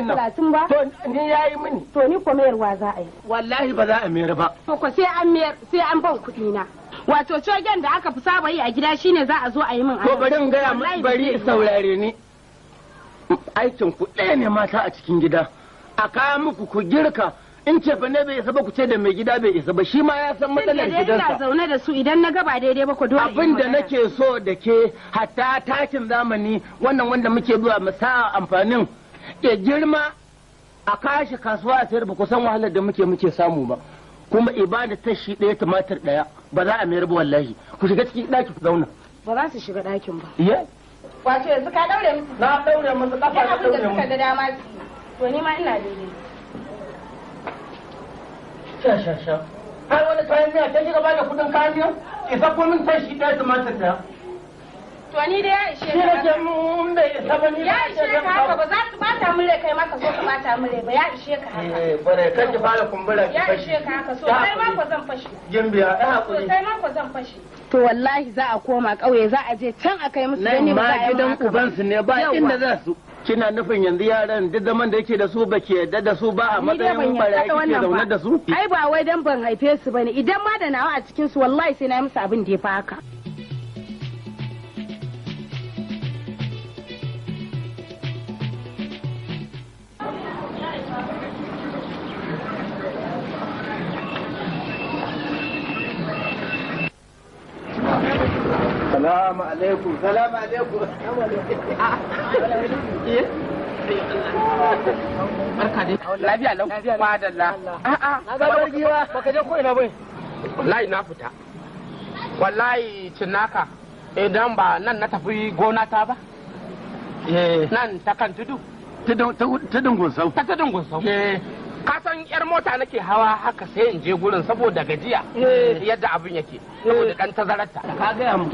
naira 30 ba? To ni yayi mini. To ni ko mayarwa za a yi. Wallahi ba za a mayar ba. To ko sai an mayar sai an ban kuɗi na. Wato cogen da aka fi saba yi a gida shine za a zo a yi min. To bari in gaya bari saurare ni. Aikin ku ɗaya ne mata a cikin gida. A kawo muku ku girka. In ce fa ne bai isa ba ku ce da mai gida bai isa ba shi ma ya san matsalar gidansa. Ina zaune da su idan na gaba daidai ba ku dole. Abin da nake so da ke hatta takin zamani wannan wanda muke zuwa mu sa amfanin ya girma a kashi kasuwa a sayar ba ku san wahalar da muke samu ba. Kuma ibada tashi ɗaya tumatir ɗaya ba za a mayar ba wallahi ku shiga cikin ɗaki ku zauna. Ba za su shiga ɗakin ba. Ye? Wato yanzu ka daure musu. Na daure musu kafa da daure musu. Abin da suka ga dama to ni ma ina daidai. Sha. Har wani kayan miya ta shiga bada kudin kayan miya? Isa ko min tashi ɗaya tumatir ɗaya. To ni da ya ishe ka. Shi nake mun bai isa ba ni. Ya ishe ka haka ba za ka bata mun rai kai ma ka so ka bata mun rai ba ya ishe ka haka. Bare kan ki fara kumbura ki fashi. Ya ishe ka haka so kai ma ko zan fashi. Gimbiya ɗaya hakuri. So kai ma ko zan fashi. To wallahi za a koma ƙauye za a je can a kai musu gani ba za a yi gidan ubansu ne ba inda za su. Kina nufin yanzu yaran duk zaman da yake da su ba ke yadda da su ba a matsayin bara kike zaune da su? Ai ba wai dan ban haife su bane idan ma da nawa a cikin su wallahi sai na yi musu abin da ya fi haka. Salamu alaikum. Barka dai. Lafiya lau. Madalla. Na ga giwa. Baka je ko ina bai? Wallahi na fita. Wallahi cinnaka idan ba nan na tafi gona ta ba. Nan ta kan tudu. Tudun gunsau. Ta tudun gunsau. Ka san yar mota nake hawa haka sai in je gurin saboda gajiya yadda abin yake saboda dan tazararta. Ka ga mu.